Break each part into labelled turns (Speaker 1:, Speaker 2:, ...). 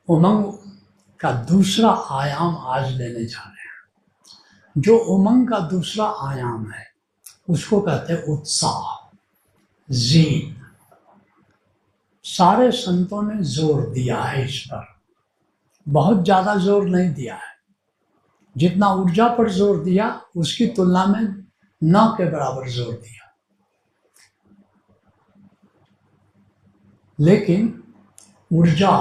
Speaker 1: उमंग का दूसरा आयाम आज लेने जा रहे हैं। जो उमंग का दूसरा आयाम है उसको कहते हैं उत्साह, जील। सारे संतों ने जोर दिया है इस पर, बहुत ज्यादा जोर नहीं दिया है। जितना ऊर्जा पर जोर दिया उसकी तुलना में न के बराबर जोर दिया। लेकिन ऊर्जा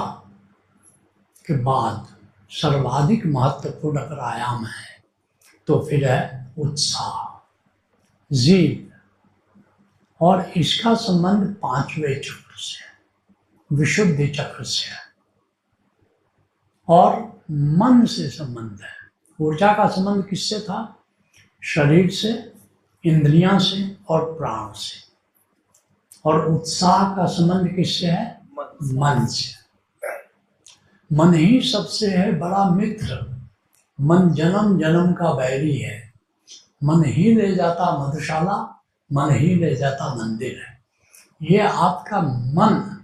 Speaker 1: के बाद सर्वाधिक महत्वपूर्ण अगर आयाम है तो फिर है उत्साह, जीव। और इसका संबंध पांचवें चक्र से है, विशुद्धि चक्र से है, और मन से संबंध है। ऊर्जा का संबंध किससे था? शरीर से, इंद्रियां से और प्राण से। और उत्साह का संबंध किससे है? मन से। मन ही सबसे है बड़ा मित्र। मन जन्म जन्म का बैरी है। मन ही ले जाता मधुशाला, मन ही ले जाता मंदिर है। ये आपका मन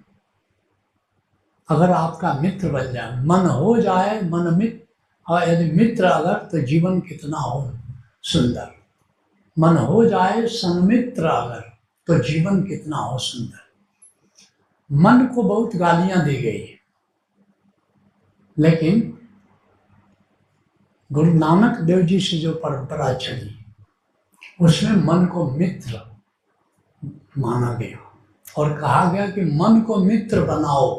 Speaker 1: अगर आपका मित्र बन जाए, मन हो जाए मन मित्र, और यदि मित्र अगर, तो जीवन कितना हो सुंदर। मन हो जाए सन्मित्र अगर, तो जीवन कितना हो सुंदर। मन को बहुत गालियां दी गई, लेकिन गुरु नानक देव जी से जो परंपरा चली उसमें मन को मित्र माना गया और कहा गया कि मन को मित्र बनाओ।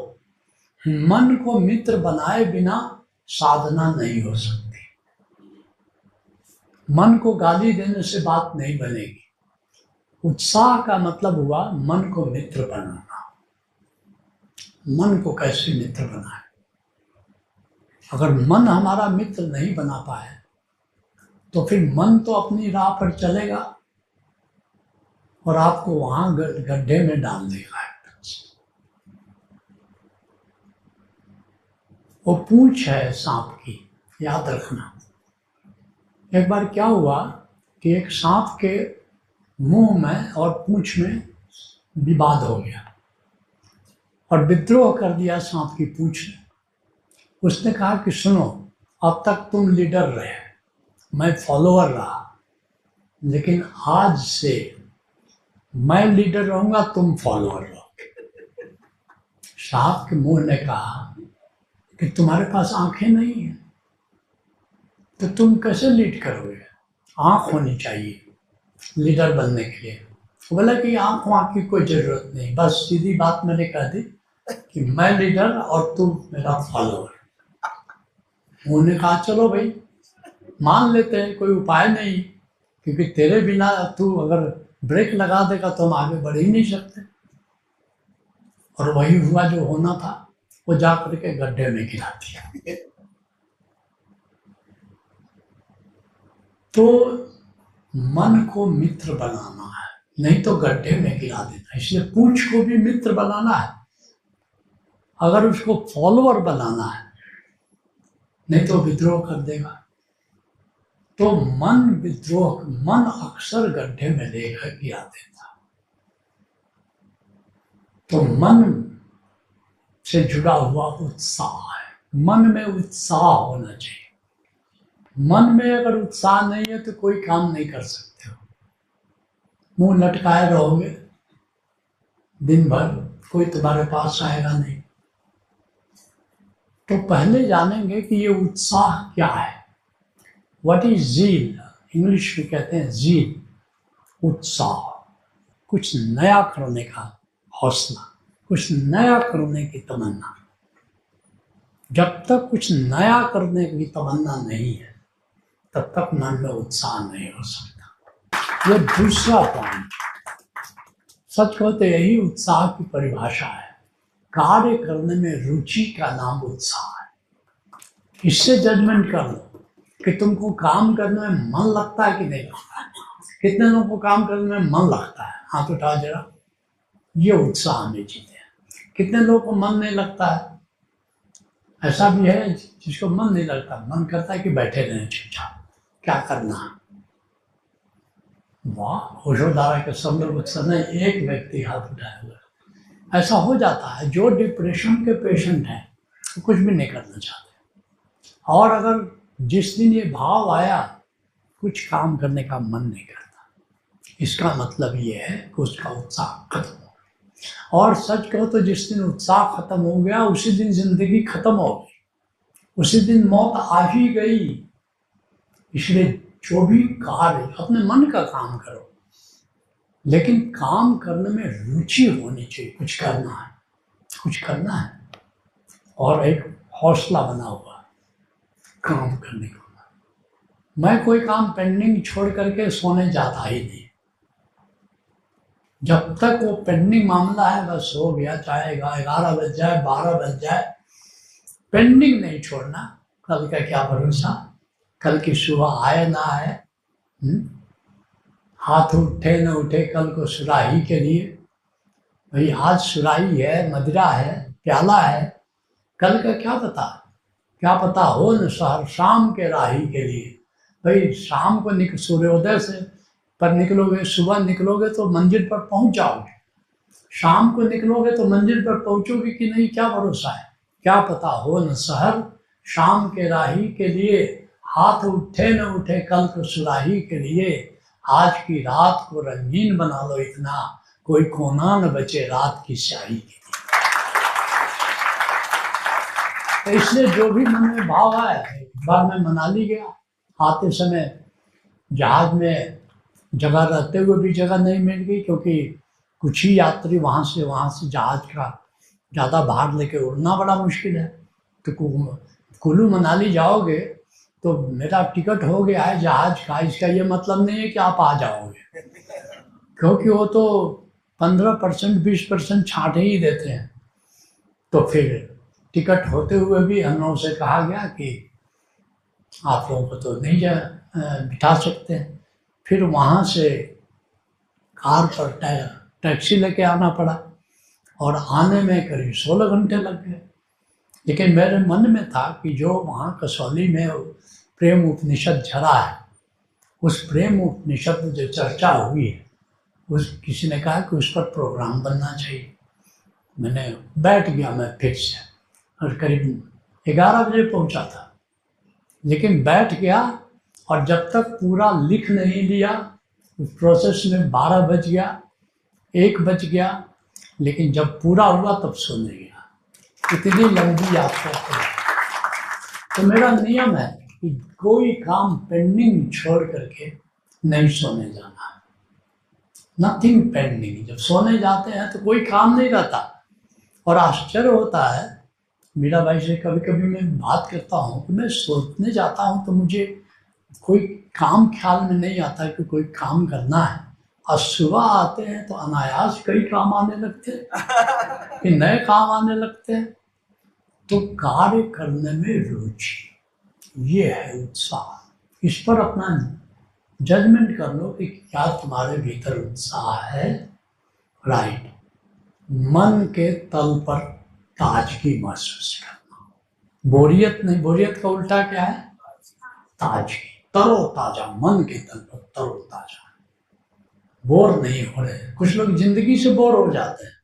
Speaker 1: मन को मित्र बनाए बिना साधना नहीं हो सकती। मन को गाली देने से बात नहीं बनेगी। उत्साह का मतलब हुआ मन को मित्र बनाना। मन को कैसे मित्र बनाए? अगर मन हमारा मित्र नहीं बना पाए तो फिर मन तो अपनी राह पर चलेगा और आपको वहां गड्ढे में डाल देगा। वो पूंछ है सांप की, याद रखना। एक बार क्या हुआ कि एक सांप के मुंह में और पूंछ में विवाद हो गया और विद्रोह कर दिया सांप की पूंछ ने। उसने कहा कि सुनो, अब तक तुम लीडर रहे, मैं फॉलोअर रहा, लेकिन आज से मैं लीडर रहूंगा, तुम फॉलोअर रहो। सांप के मुंह ने कहा कि तुम्हारे पास आंखें नहीं है तो तुम कैसे लीड करोगे? आंख होनी चाहिए लीडर बनने के लिए। बोला कि आंख वाँख की कोई जरूरत नहीं, बस सीधी बात मैंने कह दी कि मैं लीडर और तुम मेरा फॉलोअर। उन्होंने कहा चलो भाई मान लेते हैं, कोई उपाय नहीं, क्योंकि तेरे बिना तू अगर ब्रेक लगा देगा तो हम आगे बढ़ ही नहीं सकते। और वही हुआ जो होना था, वो जा करके गड्ढे में गिरा दिया। तो मन को मित्र बनाना है, नहीं तो गड्ढे में गिरा देना। इसलिए पूंछ को भी मित्र बनाना है, अगर उसको फॉलोअर बनाना है, नहीं तो विद्रोह कर देगा। तो मन विद्रोह, मन अक्सर गड्ढे में लेकर गिरा देता। तो मन से जुड़ा हुआ उत्साह है। मन में उत्साह होना चाहिए। मन में अगर उत्साह नहीं है तो कोई काम नहीं कर सकते हो। मुंह लटकाए रहोगे दिन भर, कोई तुम्हारे पास आएगा नहीं। तो पहले जानेंगे कि ये उत्साह क्या है। What is zeal? इंग्लिश में कहते हैं ज़ील, उत्साह। कुछ नया करने का हौसला, कुछ नया करने की तमन्ना। जब तक कुछ नया करने की तमन्ना नहीं है तब तक मन में उत्साह नहीं हो सकता। ये दूसरा पॉइंट। सच कहो तो यही उत्साह की परिभाषा है। कार्य करने में रुचि का नाम उत्साह है। इससे जजमेंट कर लो कि तुमको काम करने में मन लगता है कि नहीं लगता है। कितने लोगों को काम करने में मन लगता है? हाथ उठा जरा। ये उत्साह में जीते हैं। कितने लोगों को मन नहीं लगता है? ऐसा भी है जिसको मन नहीं लगता, मन करता है कि बैठे रहें चुपचाप, क्या करना है। वाह, होशोधारा के सब लोग उस समय एक व्यक्ति हाथ उठाया हुआ। ऐसा हो जाता है। जो डिप्रेशन के पेशेंट हैं तो कुछ भी नहीं करना चाहते। और अगर जिस दिन ये भाव आया कुछ काम करने का मन नहीं करता, इसका मतलब ये है कि उसका उत्साह खत्म हो गया। और सच कहो तो जिस दिन उत्साह खत्म हो गया उसी दिन जिंदगी खत्म हो गई, उसी दिन मौत आ ही गई। इसलिए जो भी कार्य अपने मन का काम करो, लेकिन काम करने में रुचि होनी चाहिए। कुछ करना है, कुछ करना है, और एक हौसला बना हुआ काम करने का। मैं कोई काम पेंडिंग छोड़ करके सोने जाता ही नहीं। जब तक वो पेंडिंग मामला है बस हो गया, चाहे 11 बज जाए 12 बज जाए, पेंडिंग नहीं छोड़ना। कल का क्या भरोसा, कल की सुबह आए ना आए, हाथ उठे न उठे कल को सुराही के लिए। भाई आज सुराही है, मदिरा है, प्याला है, कल का क्या पता हो न सहर शाम के राही के लिए। भाई शाम को सूर्योदय से पर निकलोगे, सुबह निकलोगे तो मंजिल पर पहुंच जाओगे, शाम को निकलोगे तो मंजिल पर पहुंचोगे कि नहीं क्या भरोसा है। क्या पता हो न सहर शाम के राही के लिए, हाथ उठे न उठे कल को सुराही के लिए। आज की रात को रंगीन बना लो इतना, कोई कोना न बचे रात की स्याही के लिए। तो इसलिए जो भी मन में भाव आया, एक बार मैं मनाली गया, आते समय जहाज में जगह रहते हुए भी जगह नहीं मिल गई, क्योंकि कुछ ही यात्री वहाँ से जहाज का ज़्यादा भार लेके उड़ना बड़ा मुश्किल है। तो कुल्लू मनाली जाओगे तो मेरा टिकट हो गया है जहाज का, इसका ये मतलब नहीं है कि आप आ जाओगे, क्योंकि वो तो 15% 20% छांट ही देते हैं। तो फिर टिकट होते हुए भी हम लोगों से कहा गया कि आप लोगों को तो नहीं बिठा सकते। फिर वहाँ से कार पर टैक्सी लेके आना पड़ा, और आने में करीब 16 घंटे लग गए। लेकिन मेरे मन में था कि जो वहाँ कसौली में प्रेम उपनिषद झरा है, उस प्रेम उपनिषद में जो चर्चा हुई है, उस किसी ने कहा कि उस पर प्रोग्राम बनना चाहिए। मैंने बैठ गया मैं फिर से, और करीब 11 बजे पहुँचा था, लेकिन बैठ गया, और जब तक पूरा लिख नहीं लिया उस प्रोसेस में 12 बज गया, 1 बज गया, लेकिन जब पूरा हुआ तब सोने गया। इतनी लंबी यात्रा थी। तो मेरा नियम है कि कोई काम पेंडिंग छोड़ करके नहीं सोने जाना। Nothing pending. जब सोने जाते हैं तो कोई काम नहीं रहता। और आश्चर्य होता है, मीरा भाई से कभी कभी मैं बात करता हूँ कि मैं सोचने जाता हूँ तो मुझे कोई काम ख्याल में नहीं आता कि कोई काम करना है, और सुबह आते हैं तो अनायास कई काम आने लगते हैं कि नए काम आने लगते हैं। तो कार्य करने में रुचि, ये है उत्साह। इस पर अपना जजमेंट कर लो कि क्या तुम्हारे भीतर उत्साह है। राइट। मन के तल पर ताजगी महसूस करना, बोरियत नहीं। बोरियत का उल्टा क्या है? ताजगी, तरोताजा। मन के तल पर तरोताजा, बोर नहीं हो रहे। कुछ लोग जिंदगी से बोर हो जाते हैं,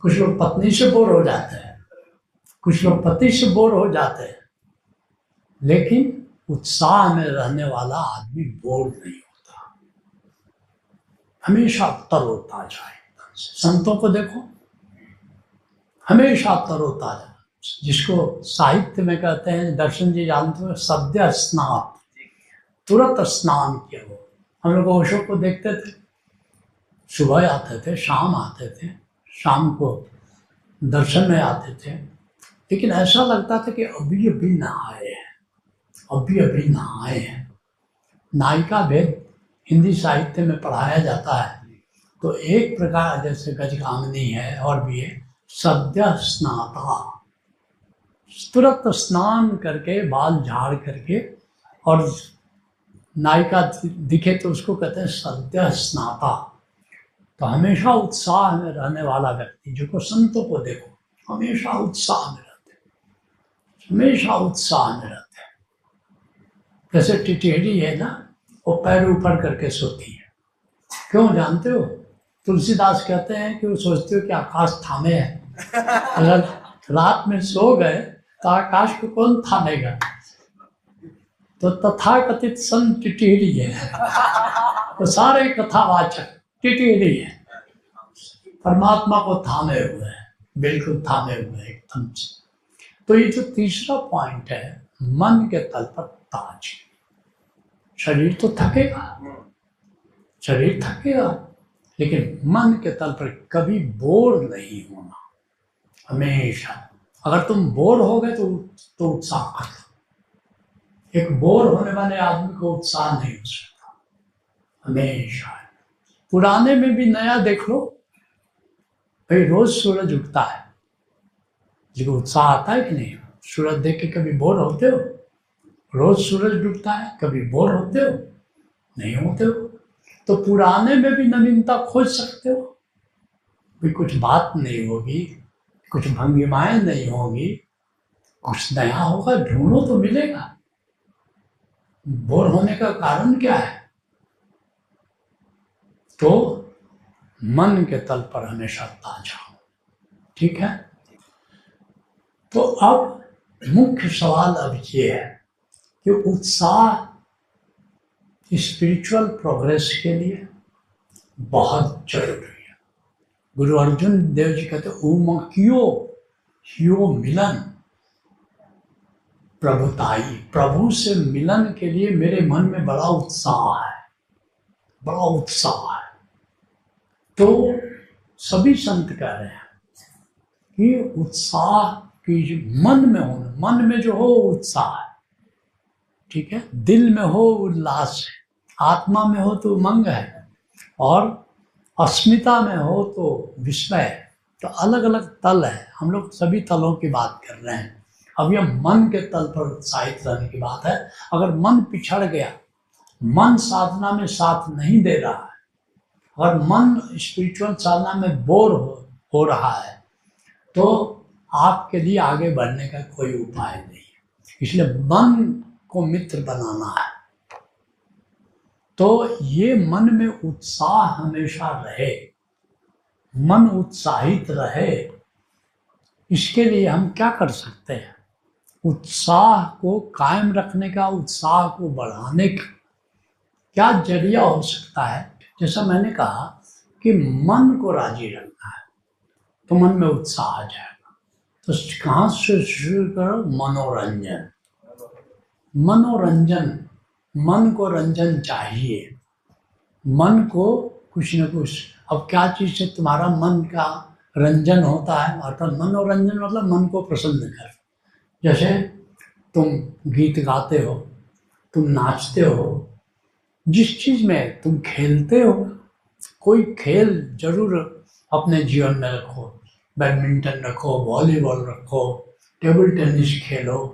Speaker 1: कुछ लोग पत्नी से बोर हो जाते हैं, कुछ लोग पति से बोर हो जाते हैं, लेकिन उत्साह में रहने वाला आदमी बोर नहीं होता, हमेशा तरोताजा है। संतों को देखो, हमेशा तरोताजा, जिसको साहित्य में कहते हैं, दर्शन जी जानते हो, सद्य स्नान, तुरंत स्नान किया हो। हम लोग ओशो को देखते थे, सुबह आते थे, शाम आते थे, शाम को दर्शन में आते थे, लेकिन ऐसा लगता था कि अभी अभी नहाए हैं, अभी अभी नहाए हैं। नायिका भेद हिंदी साहित्य में पढ़ाया जाता है, तो एक प्रकार जैसे गजगामिनी है और भी है, सद्य स्नाता, तुरंत स्नान करके बाल झाड़ करके, और नायिका दिखे तो उसको कहते हैं सद्य स्नाता। तो हमेशा उत्साह में रहने वाला व्यक्ति, जो संतों को देखो हमेशा उत्साह में रहते हैं, हमेशा उत्साह में रहते हैं। जैसे टिटेरी है ना, वो पैर ऊपर करके सोती है। क्यों जानते हो? तुलसीदास कहते हैं कि वो सोचते हो कि आकाश थामे है। अगर रात में सो गए तो आकाश को कौन थामेगा? तो तथाकथित संत टिटेरी है, तो सारे कथावाचक टिटेरी है, परमात्मा को थामे हुए हैं, बिल्कुल थामे हुए हैं एकदम से। तो ये जो तीसरा पॉइंट है, मन के तल पर ताज। शरीर तो थकेगा, शरीर थकेगा, लेकिन मन के तल पर कभी बोर नहीं होना हमेशा। अगर तुम बोर हो गए तो उत्साह कर दो। एक बोर होने वाले आदमी को उत्साह नहीं हो सकता हमेशा। पुराने में भी नया देख लो भाई, रोज सूरज उगता है, लेकिन उत्साह आता है कि नहीं? सूरज देख के कभी बोर होते हो? रोज सूरज डूबता है, कभी बोर होते हो? नहीं होते हो। तो पुराने में भी नवीनता खोज सकते हो। भी कुछ बात नहीं होगी, कुछ भंगिमाएं नहीं होगी, कुछ नया होगा, ढूंढो तो मिलेगा। बोर होने का कारण क्या है? तो मन के तल पर हमेशा ताजा हो। ठीक है। तो अब मुख्य सवाल अब ये है कि उत्साह स्पिरिचुअल प्रोग्रेस के लिए बहुत जरूरी है। गुरु अर्जुन देव जी कहते उमकियो हियो मिलन प्रभुताई। प्रभु से मिलन के लिए मेरे मन में बड़ा उत्साह है, बड़ा उत्साह है। तो सभी संत कह रहे हैं कि उत्साह की मन में होना, मन में जो हो उत्साह है, ठीक है, दिल में हो उल्लास है, आत्मा में हो तो उमंग है, और अस्मिता में हो तो विस्मय है। तो अलग अलग तल है, हम लोग सभी तलों की बात कर रहे हैं। अब यह मन के तल पर उत्साहित रहने की बात है। अगर मन पिछड़ गया, मन साधना में साथ नहीं दे रहा है, अगर मन स्पिरिचुअल साधना में बोर हो रहा है, तो आपके लिए आगे बढ़ने का कोई उपाय नहीं है। इसलिए मन को मित्र बनाना है। तो ये मन में उत्साह हमेशा रहे, मन उत्साहित रहे, इसके लिए हम क्या कर सकते हैं? उत्साह को कायम रखने का, उत्साह को बढ़ाने का क्या जरिया हो सकता है? जैसा मैंने कहा कि मन को राजी रखना है, तो मन में उत्साह आ जाएगा। तो कहाँ से शुरू करो? मनोरंजन। मनोरंजन, मन को रंजन चाहिए, मन को कुछ न कुछ। अब क्या चीज़ से तुम्हारा मन का रंजन होता है? अर्थात मनोरंजन मतलब मन को प्रसन्न कर। जैसे तुम गीत गाते हो, तुम नाचते हो, जिस चीज़ में तुम खेलते हो, कोई खेल जरूर अपने जीवन में रखो। बैडमिंटन रखो, वॉलीबॉल रखो, टेबल टेनिस खेलो,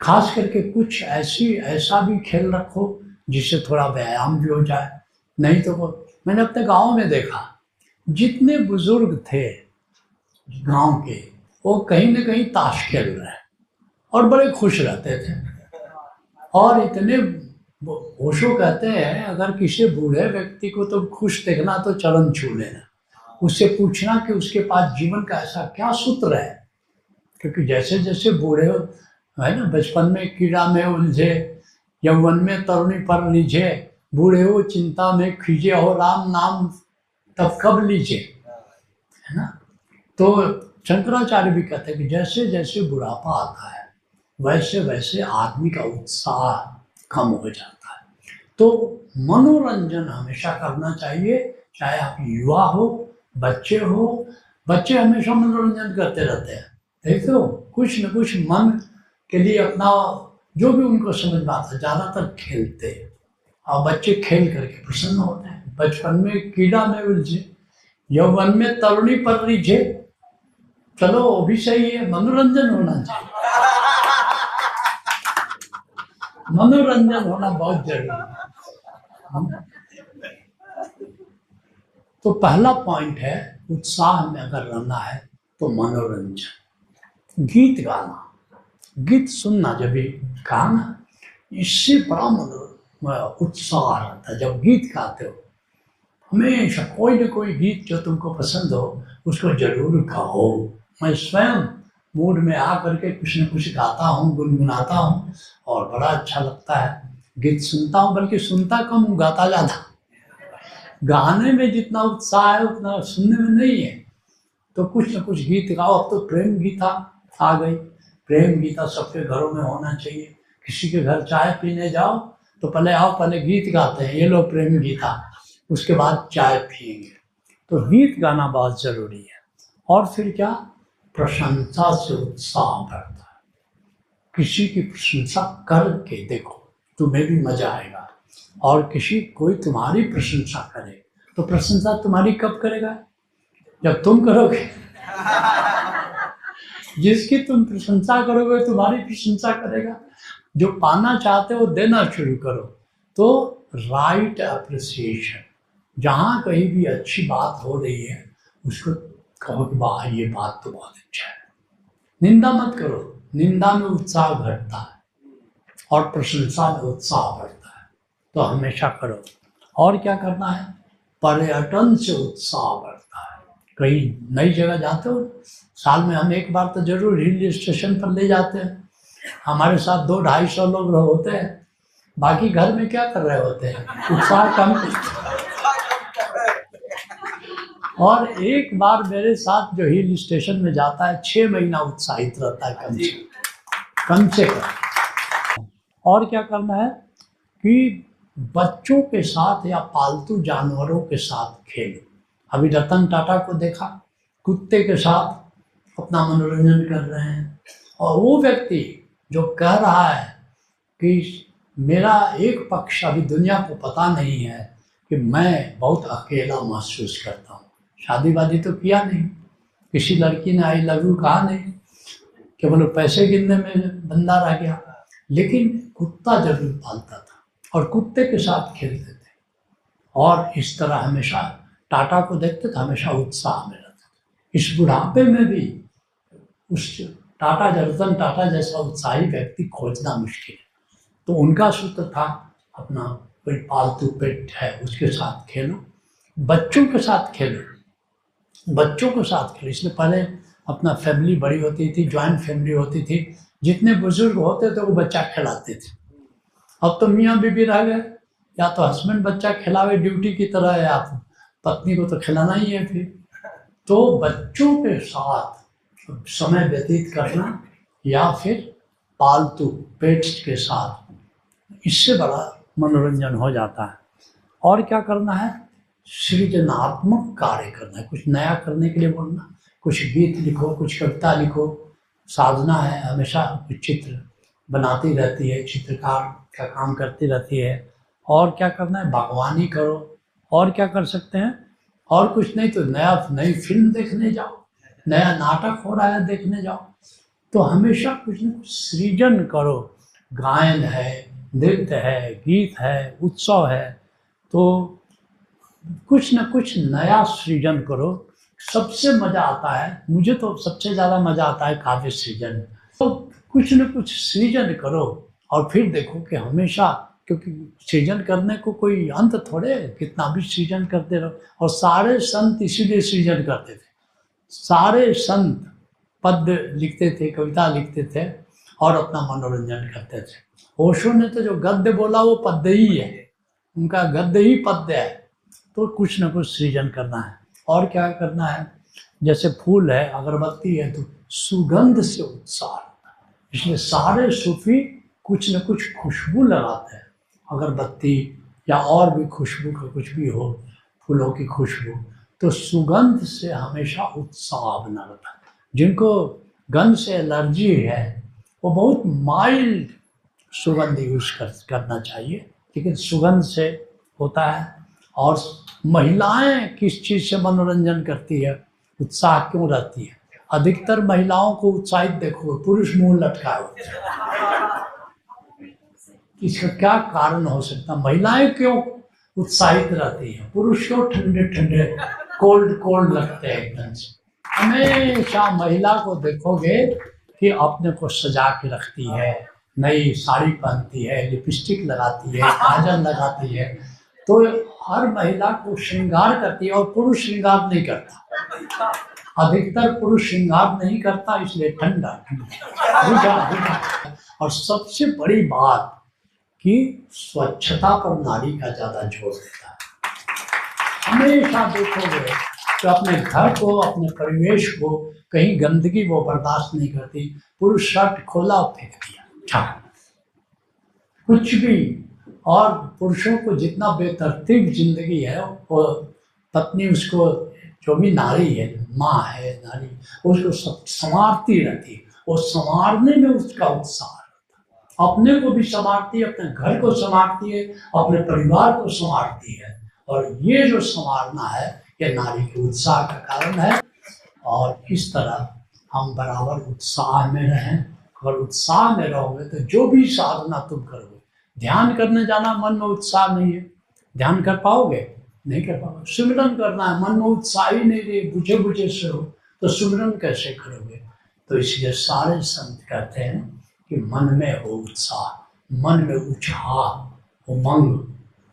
Speaker 1: खास करके कुछ ऐसा भी खेल रखो जिससे थोड़ा व्यायाम भी हो जाए। नहीं तो मैंने अपने गांव में देखा, जितने बुजुर्ग थे गांव के, वो कहीं न कहीं ताश खेल रहे हैं और बड़े खुश रहते थे। और इतने ओशो कहते हैं, अगर किसी बूढ़े व्यक्ति को तुम खुश देखना तो चरण छू लेना, उससे पूछना कि उसके पास जीवन का ऐसा क्या सूत्र है। क्योंकि जैसे जैसे बूढ़े है ना, बचपन में कीड़ा में उलझे, यौवन में तरुणी पर लीझे, बूढ़े हो चिंता में खींचे हो राम नाम तब कब लीजिए, है ना। तो शंकराचार्य भी कहते हैं कि जैसे जैसे बुढ़ापा आता है, वैसे वैसे आदमी का उत्साह कम हो जाता है। तो मनोरंजन हमेशा करना चाहिए, चाहे आप युवा हो, बच्चे हो। बच्चे हमेशा मनोरंजन करते रहते हैं, देखो कुछ न कुछ मन के लिए अपना जो भी उनको समझ में आता है, ज़्यादातर खेलते हैं, और बच्चे खेल करके प्रसन्न होते हैं। बचपन में कीड़ा में उलझे, यौवन में तरुणी पर रीझे, चलो वो भी सही है, मनोरंजन होना चाहिए। मनोरंजन होना बहुत जरूरी है। तो पहला पॉइंट है, उत्साह में अगर रहना है तो मनोरंजन। गीत गाना, गीत सुनना, जब भी कहा ना, इससे बड़ा उत्साह रहता है। जब गीत गाते हो, हमेशा कोई न कोई गीत जो तुमको पसंद हो उसको जरूर गाओ। मैं स्वयं मूड में आ करके कुछ न कुछ गाता हूँ, गुनगुनाता हूँ और बड़ा अच्छा लगता है। गीत सुनता हूँ, बल्कि सुनता कम हूँ, गाता ज़्यादा। गाने में जितना उत्साह है उतना सुनने में नहीं है। तो कुछ न कुछ गीत गाओ। अब तो प्रेम गीता आ गई। प्रेम गीता सबके घरों में होना चाहिए। किसी के घर चाय पीने जाओ तो पहले आओ, पहले गीत गाते हैं, ये लो प्रेम गीता, उसके बाद चाय पिएंगे। तो गीत गाना बहुत जरूरी है। और फिर क्या, प्रशंसा से उत्साह बढ़ता है। किसी की प्रशंसा करके देखो, तुम्हें भी मजा आएगा। और कोई तुम्हारी प्रशंसा करे तो प्रशंसा तुम्हारी कब करेगा? जब तुम करोगे। जिसकी तुम प्रशंसा करोगे तुम्हारी प्रशंसा करेगा। जो पाना चाहते हो देना शुरू करो। तो राइट अप्रिसिएशन, जहाँ कहीं भी अच्छी बात हो रही है उसको कहो कि वाह ये बात तो बहुत अच्छा है। निंदा मत करो, निंदा में उत्साह घटता है और प्रशंसा में उत्साह बढ़ता है। तो हमेशा करो। और क्या करना है, पर्यटन से उत्साह बढ़ता है। कहीं नई जगह जाते हो, साल में हम एक बार तो जरूर हिल स्टेशन पर ले जाते हैं। हमारे साथ 200-250 लोग होते हैं, बाकी घर में क्या कर रहे होते हैं, उत्साह कम। और एक बार मेरे साथ जो हिल स्टेशन में जाता है 6 महीना उत्साहित रहता है कम से कम। और क्या करना है कि बच्चों के साथ या पालतू जानवरों के साथ खेलो। अभी रतन टाटा को देखा, कुत्ते के साथ अपना मनोरंजन कर रहे हैं। और वो व्यक्ति जो कह रहा है कि मेरा एक पक्ष अभी दुनिया को पता नहीं है कि मैं बहुत अकेला महसूस करता हूँ। शादी वादी तो किया नहीं, किसी लड़की ने आई लव यू कहा नहीं, केवल पैसे गिनने में बंदा रह गया। लेकिन कुत्ता जरूर पालता था और कुत्ते के साथ खेलते थे। और इस तरह हमेशा टाटा को देखते थे, हमेशा उत्साह में रहते थे। इस बुढ़ापे में भी उस रतन टाटा जैसा उत्साही व्यक्ति खोजना मुश्किल है। तो उनका सूत्र था अपना कोई पालतू पेट है उसके साथ खेलो, बच्चों के साथ खेलो, बच्चों के साथ खेलो। इसलिए पहले अपना फैमिली बड़ी होती थी, ज्वाइंट फैमिली होती थी, जितने बुजुर्ग होते थे वो बच्चा खिलाते थे। अब तो मियाँ बीबी रह गए, या तो हस्बैंड बच्चा खिलावे ड्यूटी की तरह है, या तो पत्नी को तो खिलाना ही है। फिर तो बच्चों के साथ समय व्यतीत करना या फिर पालतू पेट्स के साथ, इससे बड़ा मनोरंजन हो जाता है। और क्या करना है, सृजनात्मक कार्य करना है। कुछ नया करने के लिए बोलना, कुछ गीत लिखो, कुछ कविता लिखो। साधना है, हमेशा कुछ चित्र बनाती रहती है, चित्रकार का काम करती रहती है। और क्या करना है, बागवानी करो। और क्या कर सकते हैं, और कुछ नहीं तो नई फिल्म देखने जाओ, नया नाटक हो रहा है देखने जाओ। तो हमेशा कुछ न कुछ सृजन करो। गायन है, नृत्य है, गीत है, उत्सव है, तो कुछ न कुछ नया सृजन करो। सबसे मजा आता है, मुझे तो सबसे ज़्यादा मजा आता है काव्य सृजन। तो कुछ न कुछ सृजन करो और फिर देखो कि हमेशा, क्योंकि सृजन करने को कोई अंत थोड़े, कितना भी सृजन करते रहो। और सारे संत इसीलिए सृजन करते थे। सारे संत पद्य लिखते थे, कविता लिखते थे और अपना मनोरंजन करते थे। ओशो ने तो जो गद्य बोला वो पद्य ही है, उनका गद्य ही पद्य है। तो कुछ न कुछ सृजन करना है। और क्या करना है, जैसे फूल है, अगरबत्ती है, तो सुगंध से उत्साह, इसलिए सारे सूफी कुछ न कुछ खुशबू लगाते हैं। अगरबत्ती या और भी खुशबू का कुछ भी हो, फूलों की खुशबू, तो सुगंध से हमेशा उत्साह बना रहता है। जिनको गंध से एलर्जी है वो बहुत माइल्ड सुगंध यूज करना चाहिए, लेकिन सुगंध से होता है। और महिलाएं किस चीज़ से मनोरंजन करती है, उत्साह क्यों रहती है? अधिकतर महिलाओं को उत्साहित देखो, पुरुष मुंह लटकाए होते हैं। इसका क्या कारण हो सकता? महिलाएं क्यों उत्साहित रहती हैं, पुरुष क्यों ठंडे ठंडे कोल्ड लगते हैं एकदम से? हमेशा महिला को देखोगे कि अपने को सजा के रखती है, नई साड़ी पहनती है, लिपस्टिक लगाती है, काजल लगाती है, तो हर महिला को श्रृंगार करती है और पुरुष श्रृंगार नहीं करता। अधिकतर पुरुष श्रृंगार नहीं करता, इसलिए ठंडा ठंडा। और सबसे बड़ी बात कि स्वच्छता पर नारी का ज्यादा जोर देता है। हमेशा देखोगे तो अपने घर को, अपने परिवेश को कहीं गंदगी वो बर्दाश्त नहीं करती। पुरुष शर्ट खोला और फेंक दिया, कुछ भी। और पुरुषों को जितना बेतरतीब जिंदगी है, वो पत्नी उसको, जो भी नारी है, माँ है नारी, उसको सब संवारती रहती है। वो संवारने में उसका उत्साह रहता है। अपने को भी संवारती है, अपने घर को संवारती है, अपने परिवार को संवारती है। और ये जो संवारना है, ये नारी के उत्साह का कारण है। और इस तरह हम बराबर उत्साह में रहें। अगर उत्साह में रहोगे तो जो भी साधना तुम करोगे, ध्यान करने जाना, मन में उत्साह नहीं है, ध्यान कर पाओगे? नहीं कर पाओगे। सुमिरन करना है, मन में उत्साह ही नहीं रहे, बुझे बुझे से हो, तो सुमिरन कैसे करोगे? तो इसलिए सारे संत कहते हैं कि मन में हो उत्साह, मन में उत्साह, उमंग,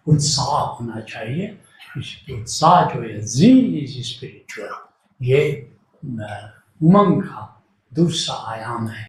Speaker 1: उत्साह होना चाहिए। इसके उत्साह जो है, ज़ील इज स्पिरिचुअल, ये उमंग का दूसरा आयाम है।